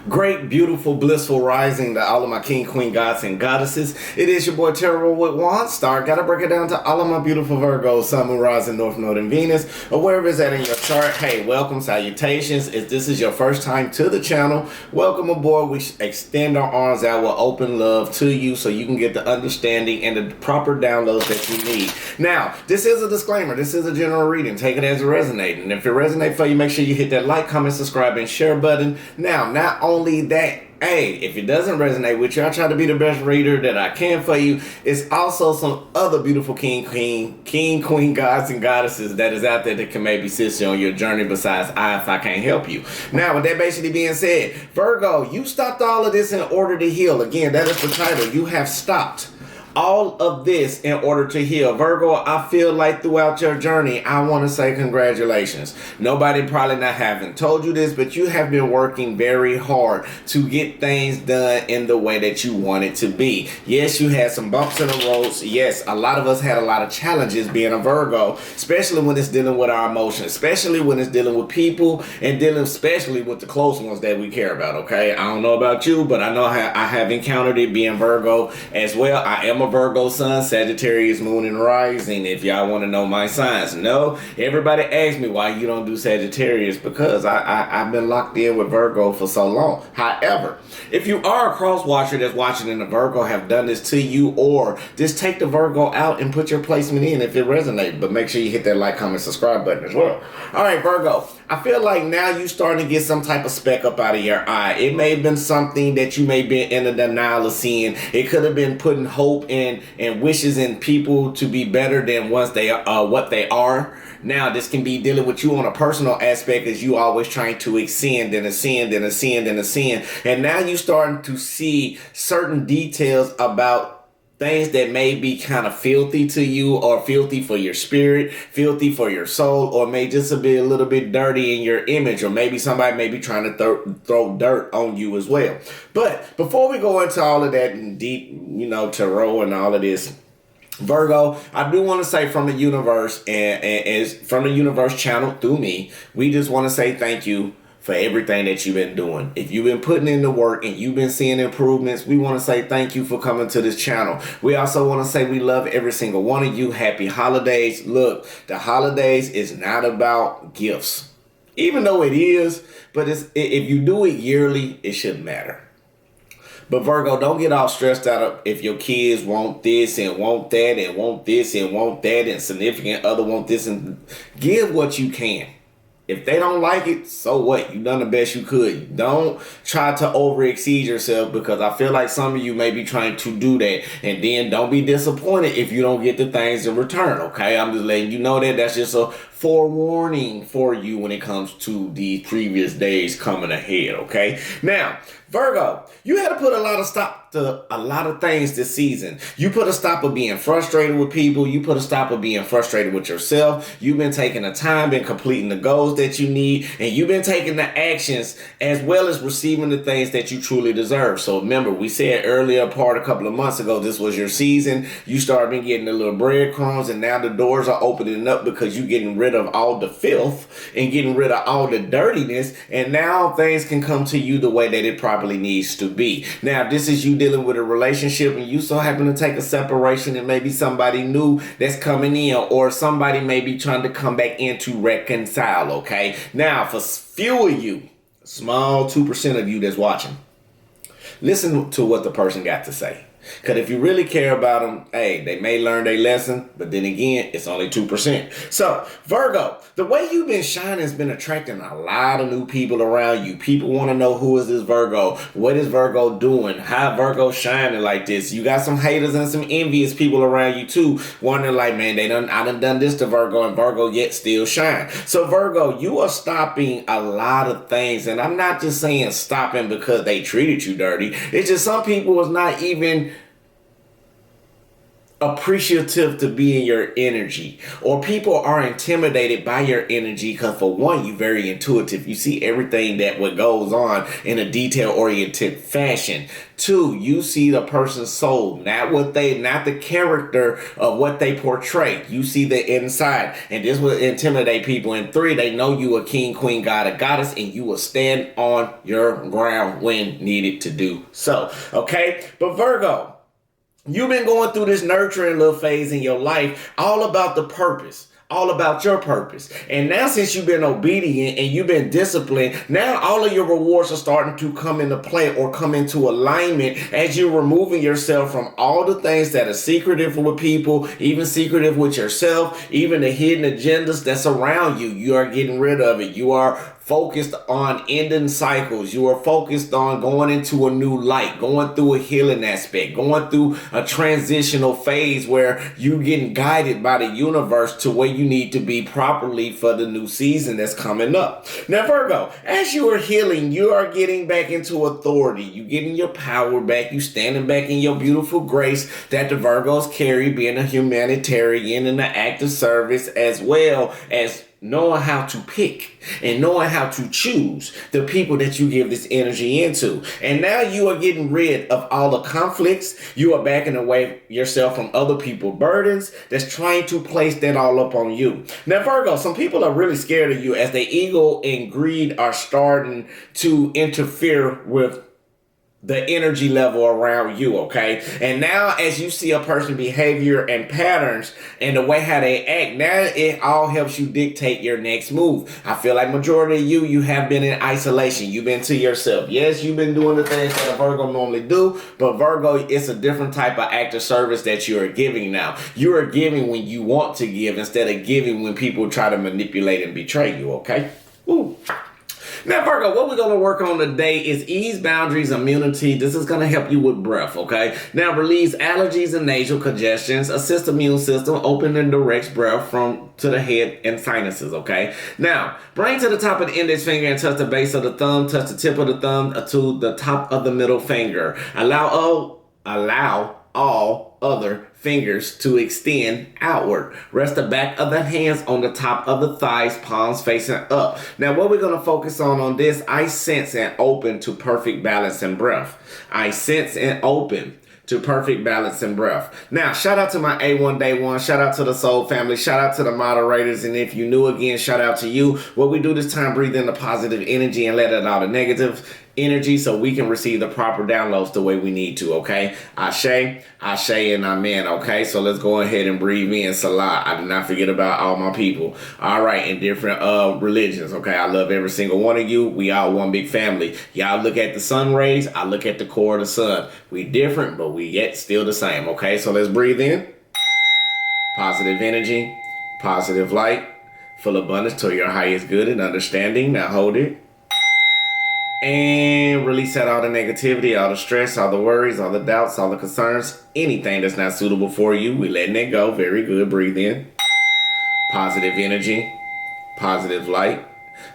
Great, beautiful, blissful rising to all of my king, queen, gods, and goddesses. It is your boy Terror with One Star. Gotta break it down to all of my beautiful Virgos, Sun, Moon, Rising, North Node, and Venus, or wherever it's at in your chart. Hey, welcome, salutations. If this is your first time to the channel, welcome aboard. We extend our arms out with open love to you so you can get the understanding and the proper downloads that you need. Now, this is a disclaimer. This is a general reading. Take it as it resonates. And if it resonates for you, make sure you hit that like, comment, subscribe, and share button. Now, not only that, hey, if it doesn't resonate with you, I try to be the best reader that I can for you. It's also some other beautiful king, queen, gods, and goddesses that is out there that can maybe assist you on your journey besides if I can't help you. Now, with that basically being said, Virgo, you stopped all of this in order to heal. Again, that is the title. You have stopped all of this in order to heal. Virgo, I feel like throughout your journey, I want to say congratulations. Nobody probably not haven't told you this, but you have been working very hard to get things done in the way that you want it to be. Yes, you had some bumps in the roads. Yes, a lot of us had a lot of challenges being a Virgo, especially when it's dealing with our emotions, especially when it's dealing with people and dealing especially with the close ones that we care about, okay? I don't know about you, but I know I have encountered it being Virgo as well. I am a Virgo sun, Sagittarius moon and rising, if y'all want to know my signs. No, everybody asks me why you don't do Sagittarius, because I've been locked in with Virgo for so long. However, if you are a cross watcher that's watching and the Virgo have done this to you, or just take the Virgo out and put your placement in if it resonates, but make sure you hit that like, comment, subscribe button as well. All right, Virgo, I feel like now you starting to get some type of speck up out of your eye. It may have been something that you may be in a denial of seeing. It could have been putting hope in and wishes in people to be better than what they are. Now, this can be dealing with you on a personal aspect, as you always trying to ascend and ascend and ascend and ascend. And now you starting to see certain details about things that may be kind of filthy to you, or filthy for your spirit, filthy for your soul, or may just be a little bit dirty in your image, or maybe somebody may be trying to throw dirt on you as well. But before we go into all of that in deep, tarot and all of this, Virgo, I do want to say from the universe and from the universe channel through me, we just want to say thank you for everything that you've been doing. If you've been putting in the work and you've been seeing improvements, we want to say thank you for coming to this channel. We also want to say we love every single one of you. Happy holidays. Look, the holidays is not about gifts, even though it is, but if you do it yearly, it shouldn't matter. But Virgo, don't get all stressed out if your kids want this and want that and want this and want that and significant other want this, and give what you can. If they don't like it, so what? You done the best you could. Don't try to overexceed yourself, because I feel like some of you may be trying to do that. And then don't be disappointed if you don't get the things in return, okay? I'm just letting you know that. That's just a forewarning for you when it comes to these previous days coming ahead, okay? Now, Virgo, you had to put a lot of stop to a lot of things this season. You put a stop of being frustrated with people. You put a stop of being frustrated with yourself. You've been taking the time, been completing the goals that you need, and you've been taking the actions as well as receiving the things that you truly deserve. So remember, we said earlier part a couple of months ago, this was your season. You started been getting the little breadcrumbs, and now the doors are opening up because you're getting rid of all the filth and getting rid of all the dirtiness, and now things can come to you the way that it probably needs to be. Now, this is you dealing with a relationship, and you so happen to take a separation, and maybe somebody new that's coming in, or somebody may be trying to come back in to reconcile, okay? Now, for few of you, small 2% of you that's watching, listen to what the person got to say. Because if you really care about them, hey, they may learn their lesson, but then again, it's only 2%. So, Virgo, the way you've been shining has been attracting a lot of new people around you. People want to know, who is this Virgo? What is Virgo doing? How Virgo shining like this? You got some haters and some envious people around you too, wondering like, man, I done this to Virgo, and Virgo yet still shine. So, Virgo, you are stopping a lot of things, and I'm not just saying stopping because they treated you dirty. It's just some people was not even appreciative to be in your energy, or people are intimidated by your energy because, for one, you're very intuitive. You see everything what goes on in a detail-oriented fashion. Two, you see the person's soul, not the character of what they portray. You see the inside, and this will intimidate people. And three, they know you a king, queen, god, a goddess, and you will stand on your ground when needed to do so. Okay, but Virgo, you've been going through this nurturing little phase in your life, all about the purpose, all about your purpose. And now, since you've been obedient and you've been disciplined, now all of your rewards are starting to come into play or come into alignment as you're removing yourself from all the things that are secretive with people, even secretive with yourself, even the hidden agendas that's around you. You are getting rid of it. You are focused on ending cycles. You are focused on going into a new light, going through a healing aspect, going through a transitional phase where you're getting guided by the universe to where you need to be properly for the new season that's coming up. Now, Virgo, as you are healing, you are getting back into authority. You're getting your power back. You standing back in your beautiful grace that the Virgos carry, being a humanitarian and an act of service, as well as knowing how to pick and knowing how to choose the people that you give this energy into. And now you are getting rid of all the conflicts. You are backing away yourself from other people's burdens that's trying to place that all up on you. Now, Virgo, some people are really scared of you as their ego and greed are starting to interfere with the energy level around you, okay? And now, as you see a person's behavior and patterns and the way how they act, now it all helps you dictate your next move. I feel like majority of you have been in isolation. You've been to yourself. Yes, you've been doing the things that a Virgo normally do, but Virgo, it's a different type of act of service that you are giving now. You are giving when you want to give instead of giving when people try to manipulate and betray you, okay? Ooh. Now, Virgo, what we're going to work on today is ease boundaries, immunity. This is going to help you with breath, okay? Now, release allergies and nasal congestions, assist immune system, open and directs breath to the head and sinuses, okay? Now, bring to the top of the index finger and touch the base of the thumb, touch the tip of the thumb to the top of the middle finger. Allow all other fingers to extend outward. Rest the back of the hands on the top of the thighs, palms facing up. Now, what we're going to focus on this, I sense and open to perfect balance and breath. I sense and open to perfect balance and breath. Now, shout out to my A1 Day One. Shout out to the Soul family. Shout out to the moderators. And if you're new again, shout out to you. What we do this time, breathe in the positive energy and let it out the negative energy so we can receive the proper downloads the way we need to, okay? Ashe, Ashe, and Amen, okay? So let's go ahead and breathe in Salah. I did not forget about all my people. All right, in different religions, okay? I love every single one of you. We all one big family. Y'all look at the sun rays. I look at the core of the sun. We different, but we yet still the same, okay? So let's breathe in. Positive energy, positive light, full abundance to your highest good and understanding. Now hold it. And release out all the negativity, all the stress, all the worries, all the doubts, all the concerns, anything that's not suitable for you. We letting it go. Very good. Breathe in. Positive energy, positive light,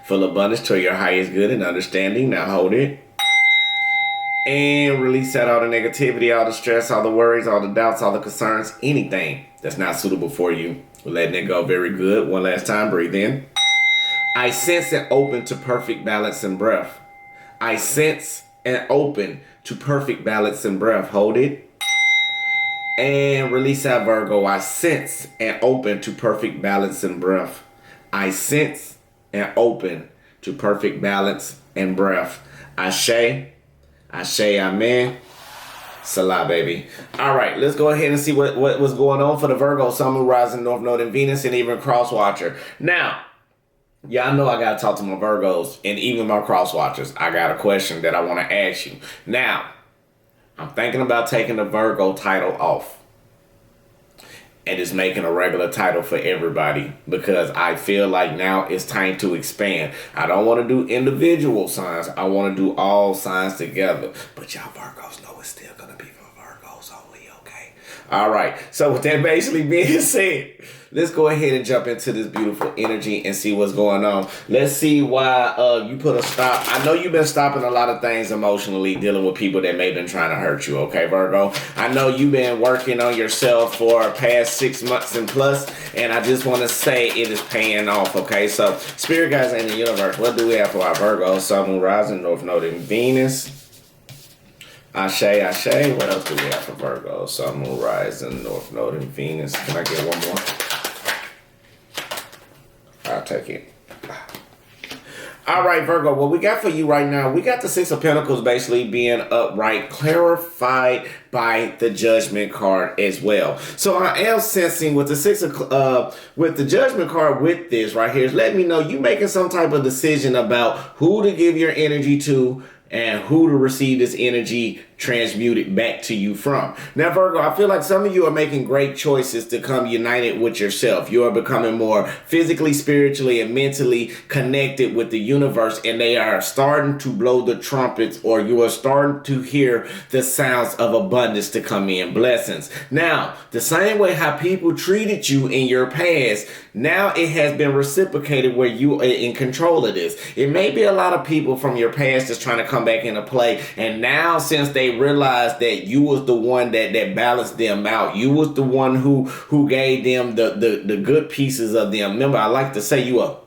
full abundance to your highest good and understanding. Now hold it. And release out all the negativity, all the stress, all the worries, all the doubts, all the concerns, anything that's not suitable for you. We're letting it go. Very good. One last time. Breathe in. I sense and open to perfect balance and breath. I sense and open to perfect balance and breath. Hold it. And release out, Virgo. I sense and open to perfect balance and breath. I sense and open to perfect balance and breath. Ashe, Ashe, Amen. Salah, baby. All right, let's go ahead and see what was going on for the Virgo, Sun, Moon, Rising, North Node, and Venus, and even Cross Watcher. Now, y'all know I got to talk to my Virgos and even my cross watchers. I got a question that I want to ask you. Now, I'm thinking about taking the Virgo title off and just making a regular title for everybody because I feel like now it's time to expand. I don't want to do individual signs. I want to do all signs together. But y'all Virgos know it's still going to be for Virgos only, okay? All right. So with that basically being said, let's go ahead and jump into this beautiful energy and see what's going on. Let's see why you put a stop. I know you've been stopping a lot of things emotionally, dealing with people that may have been trying to hurt you, okay, Virgo? I know you've been working on yourself for past 6 months and plus, and I just want to say it is paying off, okay? So, Spirit guides in the universe, what do we have for our Virgo? Sun, Moon, Rising, North Node, and Venus. Ashe, Ashe. What else do we have for Virgo? Sun, Moon, Rising, North Node, and Venus. Can I get one more? I'll take it. All right, Virgo, what we got for you right now, we got the Six of Pentacles basically being upright, clarified by the Judgment card as well. So I am sensing with the with the Judgment card with this right here, is letting me know you making some type of decision about who to give your energy to and who to receive this energy transmuted back to you from. Now, Virgo, I feel like some of you are making great choices to come united with yourself. You are becoming more physically, spiritually, and mentally connected with the universe, and they are starting to blow the trumpets, or you are starting to hear the sounds of abundance to come in, blessings. Now, the same way how people treated you in your past, now it has been reciprocated where you are in control of this. It may be a lot of people from your past that's trying to come back into play, and now since they realized that you was the one that balanced them out, you was the one who gave them the good pieces of them. Remember, I like to say you are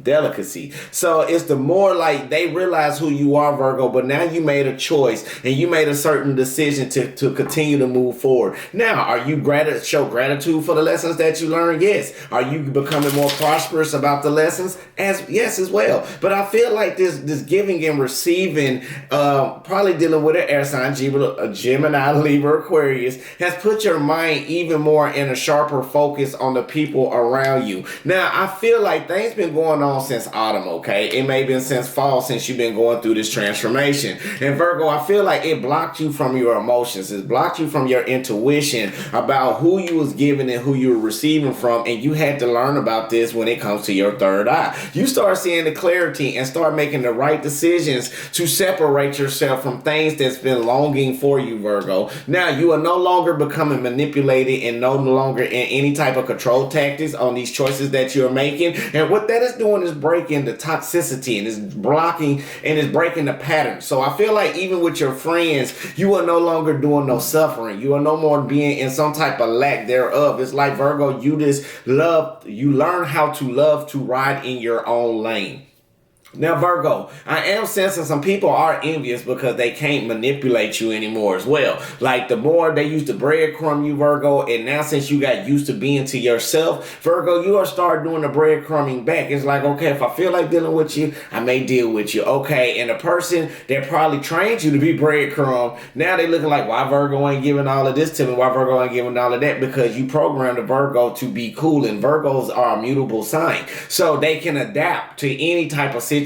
delicacy. So it's the more like they realize who you are, Virgo, but now you made a choice and you made a certain decision to continue to move forward. Now, are you show gratitude for the lessons that you learned? Yes. Are you becoming more prosperous about the lessons? Yes as well. But I feel like this giving and receiving, probably dealing with an air sign, Gemini, Libra, Aquarius, has put your mind even more in a sharper focus on the people around you. Now, I feel like things been going on since autumn, okay? It may have been since fall since you've been going through this transformation. And Virgo, I feel like it blocked you from your emotions. It blocked you from your intuition about who you was giving and who you were receiving from. And you had to learn about this when it comes to your third eye. You start seeing the clarity and start making the right decisions to separate yourself from things that's been longing for you, Virgo. Now, you are no longer becoming manipulated and no longer in any type of control tactics on these choices that you're making. And what that is doing is breaking the toxicity and is blocking and is breaking the pattern. So I feel like even with your friends, you are no longer doing no suffering. You are no more being in some type of lack thereof. It's like, Virgo, you learn how to love to ride in your own lane. Now, Virgo, I am sensing some people are envious because they can't manipulate you anymore as well. Like the more they used to breadcrumb you, Virgo, and now since you got used to being to yourself, Virgo, you are start doing the breadcrumbing back. It's like, okay, if I feel like dealing with you, I may deal with you. Okay, and the person that probably trained you to be breadcrumb, now they looking like, why Virgo ain't giving all of this to me? Why Virgo ain't giving all of that? Because you programmed the Virgo to be cool, and Virgos are a mutable sign. So they can adapt to any type of situation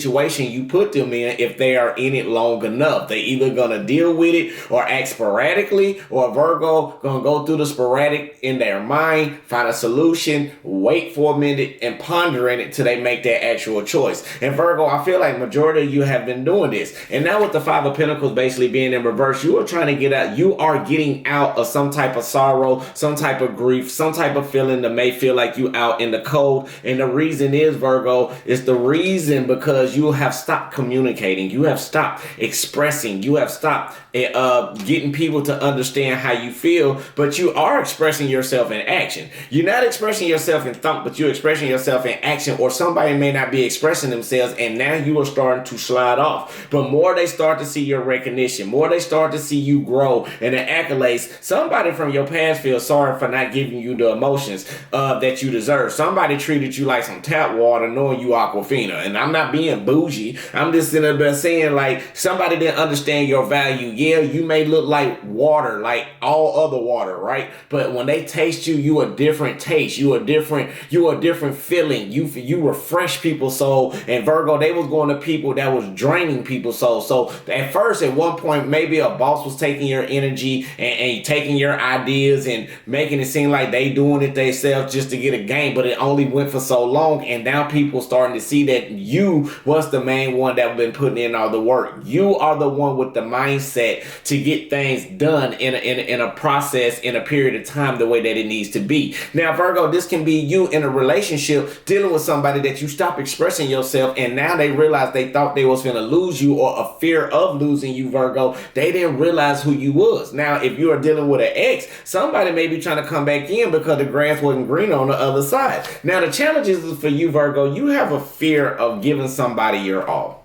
you put them in if they are in it long enough. They either gonna deal with it or act sporadically, or Virgo gonna go through the sporadic in their mind, find a solution, wait for a minute and ponder in it till they make their actual choice. And Virgo, I feel like majority of you have been doing this. And now with the Five of Pentacles basically being in reverse, you are trying to get out. You are getting out of some type of sorrow, some type of grief, some type of feeling that may feel like you out in the cold. And the reason is, Virgo, is the reason because you have stopped communicating. You have stopped expressing. You have stopped getting people to understand how you feel, but you are expressing yourself in action. You're not expressing yourself in thought, but you're expressing yourself in action, or somebody may not be expressing themselves, and now you are starting to slide off. But more they start to see your recognition, more they start to see you grow and the accolades, somebody from your past feels sorry for not giving you the emotions that you deserve. Somebody treated you like some tap water knowing you Aquafina. And I'm not being bougie. I'm just sitting there saying, like, somebody didn't understand your value. Yeah, you may look like water, like all other water, right? But when they taste you, you a different taste. You a different feeling. You refresh people's soul. And Virgo, they was going to people that was draining people's soul. So at first, at one point, maybe a boss was taking your energy and taking your ideas and making it seem like they doing it themselves just to get a gain. But it only went for so long. And now people starting to see that you was the main one that been putting in all the work. You are the one with the mindset to get things done in a process, in a period of time, the way that it needs to be. Now, Virgo, this can be you in a relationship dealing with somebody that you stop expressing yourself, and now they realize they thought they was going to lose you, or a fear of losing you, Virgo. They didn't realize who you was. Now, if you are dealing with an ex, somebody may be trying to come back in because the grass wasn't green on the other side. Now, the challenge is for you, Virgo, you have a fear of giving somebody your all.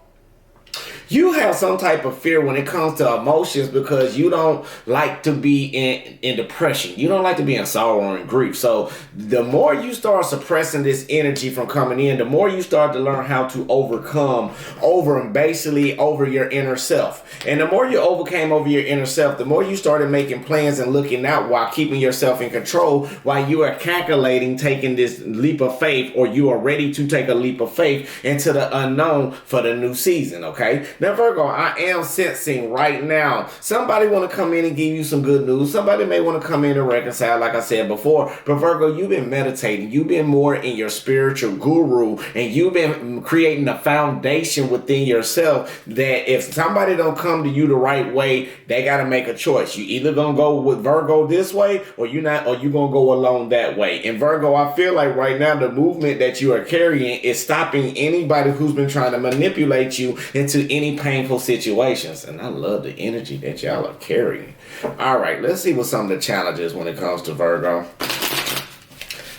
You have some type of fear when it comes to emotions because you don't like to be in depression. You don't like to be in sorrow and grief. So the more you start suppressing this energy from coming in, the more you start to learn how to overcome over your inner self. And the more you overcame over your inner self, the more you started making plans and looking out while keeping yourself in control, while you are calculating taking this leap of faith, or you are ready to take a leap of faith into the unknown for the new season, okay? Now, Virgo, I am sensing right now, somebody want to come in and give you some good news. Somebody may want to come in and reconcile, like I said before. But Virgo, you've been meditating. You've been more in your spiritual guru, and you've been creating a foundation within yourself that if somebody don't come to you the right way, they got to make a choice. You either going to go with Virgo this way, or you're not, or you're going to go alone that way. And Virgo, I feel like right now the movement that you are carrying is stopping anybody who's been trying to manipulate you into any painful situations. And I love the energy that y'all are carrying. All right, let's see what some of the challenges when it comes to Virgo.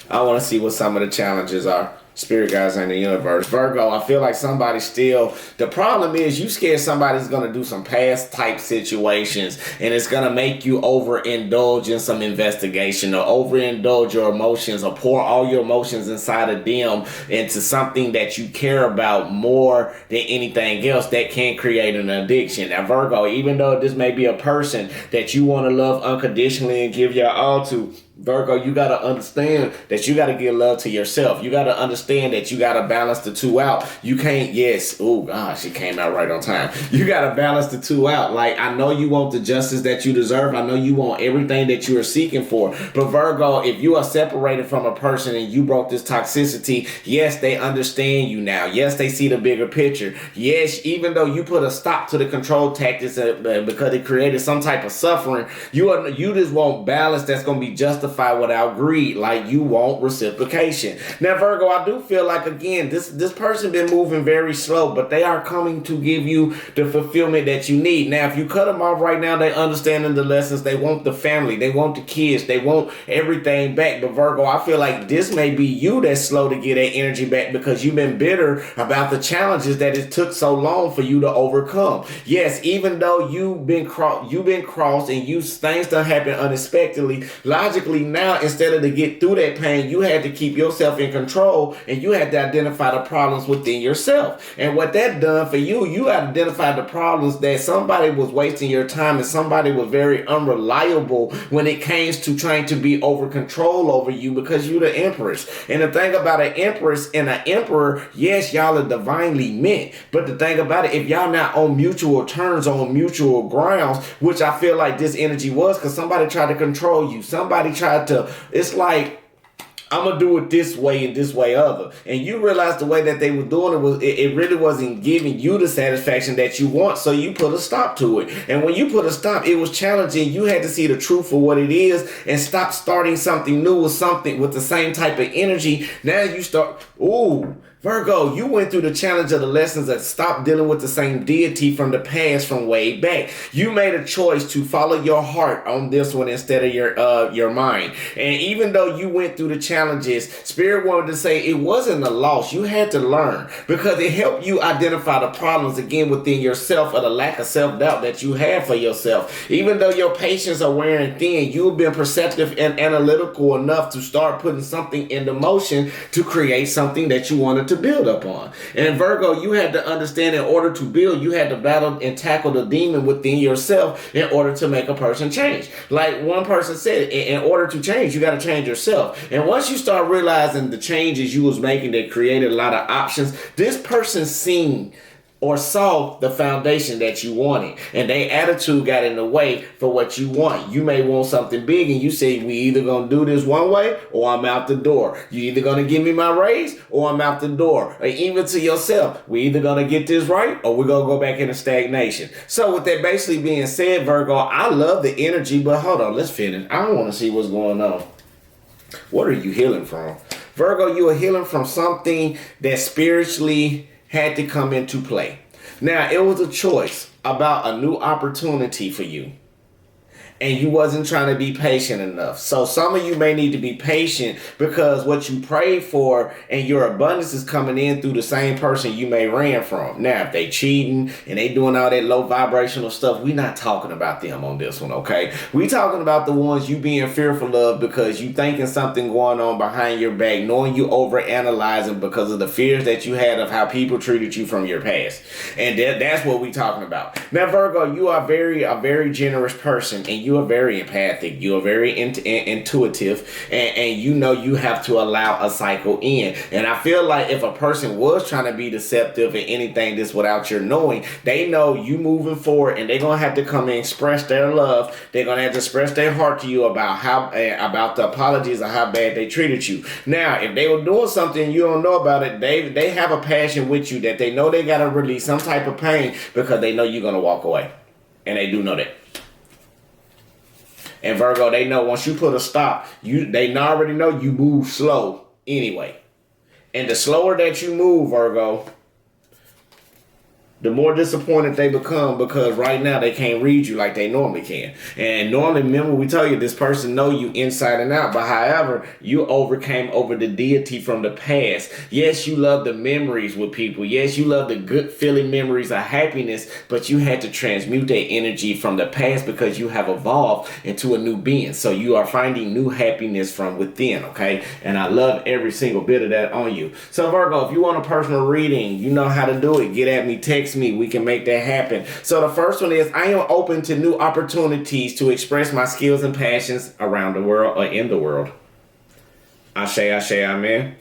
I want to see what some of the challenges are. Spirit guys in the universe. Virgo, I feel like somebody still, the problem is you scared somebody's going to do some past type situations, and it's going to make you overindulge in some investigation, or overindulge your emotions, or pour all your emotions inside of them into something that you care about more than anything else that can create an addiction. Now, Virgo, even though this may be a person that you want to love unconditionally and give your all to, Virgo, you got to understand that you got to give love to yourself. You got to understand that you got to balance the two out. You can't, oh gosh, it came out right on time. You got to balance the two out. Like, I know you want the justice that you deserve. I know you want everything that you are seeking for. But Virgo, if you are separated from a person and you broke this toxicity, yes, they understand you now. Yes, they see the bigger picture. Yes, even though you put a stop to the control tactics because it created some type of suffering, you just want balance that's going to be justified without greed. Like, you want reciprocation. Now, Virgo, I do feel like, again, this person been moving very slow, but they are coming to give you the fulfillment that you need. Now, if you cut them off right now, they understanding the lessons. They want the family. They want the kids. They want everything back. But Virgo, I feel like this may be you that's slow to get that energy back because you've been bitter about the challenges that it took so long for you to overcome. Yes, even though you've been crossed and things done happen unexpectedly, logically now, instead of to get through that pain, you had to keep yourself in control, and you had to identify the problems within yourself. And what that done for you, you identified the problems that somebody was wasting your time, and somebody was very unreliable when it came to trying to be over control over you, because you're the empress. And the thing about an empress and an emperor, yes, y'all are divinely meant, but the thing about it, if y'all not on mutual terms, on mutual grounds, which I feel like this energy was, because somebody tried to control you, somebody tried to, it's like, I'm going to do it this way and this way other. And you realize the way that they were doing it really wasn't giving you the satisfaction that you want. So you put a stop to it. And when you put a stop, it was challenging. You had to see the truth for what it is and stop starting something new with the same type of energy. Now you start, Virgo, you went through the challenge of the lessons that stopped dealing with the same deity from the past, from way back. You made a choice to follow your heart on this one instead of your mind. And even though you went through the challenges, Spirit wanted to say it wasn't a loss. You had to learn, because it helped you identify the problems again within yourself, or the lack of self-doubt that you have for yourself. Even though your patience are wearing thin, you've been perceptive and analytical enough to start putting something into motion to create something that you wanted to build upon. And Virgo, you had to understand, in order to build, you had to battle and tackle the demon within yourself in order to make a person change. Like one person said, in order to change, you got to change yourself. And once you start realizing the changes you was making that created a lot of options, this person seen or saw the foundation that you wanted, and their attitude got in the way for what you want. You may want something big, and you say, we either gonna do this one way or I'm out the door. You either gonna give me my raise or I'm out the door. Or even to yourself, we either gonna get this right or we're gonna go back into stagnation. So with that basically being said, Virgo, I love the energy, but hold on, let's finish. I want to see what's going on. What are you healing from? Virgo, you are healing from something that spiritually had to come into play. Now, it was a choice about a new opportunity for you, and you wasn't trying to be patient enough. So some of you may need to be patient because what you prayed for and your abundance is coming in through the same person you may ran from. Now, if they cheating and they doing all that low vibrational stuff, we not talking about them on this one, okay? We talking about the ones you being fearful of because you thinking something going on behind your back, knowing you overanalyzing because of the fears that you had of how people treated you from your past. And that's what we talking about. Now, Virgo, you are a very generous person, and you are very empathic. You are very intuitive, and you know you have to allow a cycle in. And I feel like if a person was trying to be deceptive in anything this without your knowing, they know you moving forward, and they're gonna have to come and express their love. They're gonna have to express their heart to you about about the apologies of how bad they treated you. Now, if they were doing something you don't know about it, they have a passion with you that they know they gotta release some type of pain because they know you're gonna walk away, and they do know that. And Virgo, they know once you put a stop, they already know you move slow anyway. And the slower that you move, Virgo, the more disappointed they become because right now they can't read you like they normally can. And normally, remember we tell you this person know you inside and out, but however, you overcame over the deity from the past. Yes, you love the memories with people. Yes, you love the good feeling memories of happiness, but you had to transmute that energy from the past because you have evolved into a new being. So you are finding new happiness from within, okay? And I love every single bit of that on you. So Virgo, if you want a personal reading, you know how to do it. Get at me, text me, we can make that happen. So the first one is, I am open to new opportunities to express my skills and passions around the world or in the world. Ashe, ashe, amen.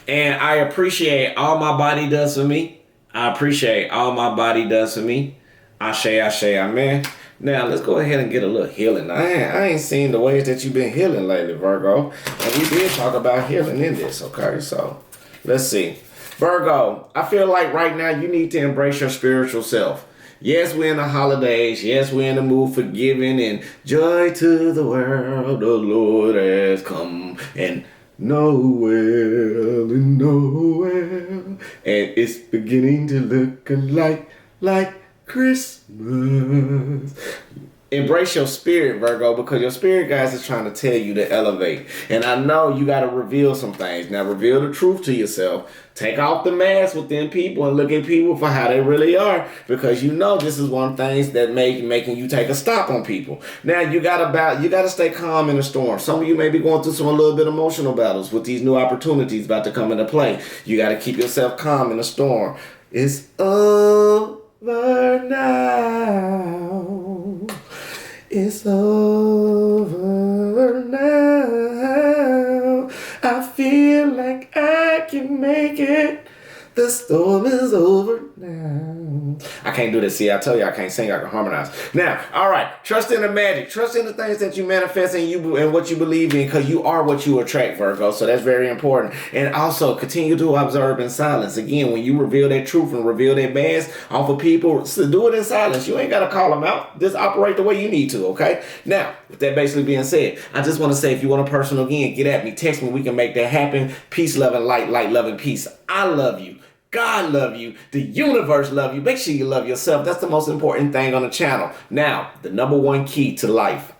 And I appreciate all my body does for me. I appreciate all my body does for me. Ashe, ashe, amen. Now let's go ahead and get a little healing. I ain't seen the ways that you've been healing lately, Virgo. And we did talk about healing in this, okay? So let's see. Virgo, I feel like right now you need to embrace your spiritual self. Yes, we're in the holidays. Yes, we're in the mood for giving and joy to the world. The Lord has come and Noel and Noel. And it's beginning to look like Christmas. Embrace your spirit, Virgo, because your spirit guys is trying to tell you to elevate. And I know you got to reveal some things. Now, reveal the truth to yourself. Take off the mask within people and look at people for how they really are, because you know this is one of the things that making you take a stop on people. Now, you got to stay calm in the storm. Some of you may be going through a little bit emotional battles with these new opportunities about to come into play. You got to keep yourself calm in the storm. It's over now. It's over now. I feel like I can make it. The storm is over now. I can't do this. See, I tell you I can't sing. I can harmonize. Now, all right. Trust in the magic. Trust in the things that you manifest and what you believe in, because you are what you attract, Virgo. So that's very important. And also, continue to observe in silence. Again, when you reveal that truth and reveal that mask off of people, do it in silence. You ain't got to call them out. Just operate the way you need to, okay? Now, with that basically being said, I just want to say, if you want a personal again, get at me. Text me. We can make that happen. Peace, love, and light. Light, love, and peace. I love you. God love you. The universe love you. Make sure you love yourself. That's the most important thing on the channel. Now, the number one key to life.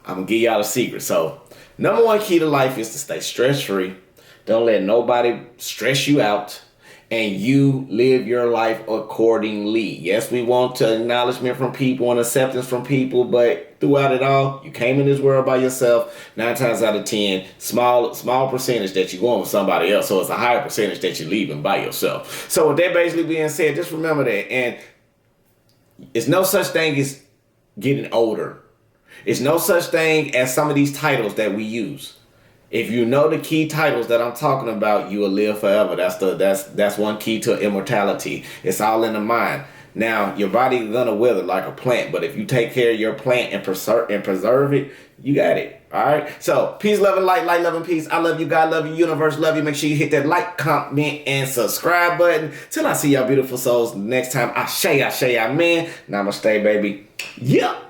I'm going to give y'all a secret. So, number one key to life is to stay stress-free. Don't let nobody stress you out. And you live your life accordingly. Yes, we want acknowledgement from people and acceptance from people, but throughout it all, you came in this world by yourself. 9 times out of 10, small percentage that you're going with somebody else. So it's a higher percentage that you're leaving by yourself. So with that basically being said, just remember that. And it's no such thing as getting older. It's no such thing as some of these titles that we use. If you know the key titles that I'm talking about, you will live forever. That's one key to immortality. It's all in the mind. Now, your body gonna wither like a plant, but if you take care of your plant and preserve it, you got it. All right. So, peace, love, and light, love, and peace. I love you, God, love you, universe, love you. Make sure you hit that like, comment, and subscribe button. Till I see y'all beautiful souls next time. Ashe, amen. Namaste, baby. Yeah.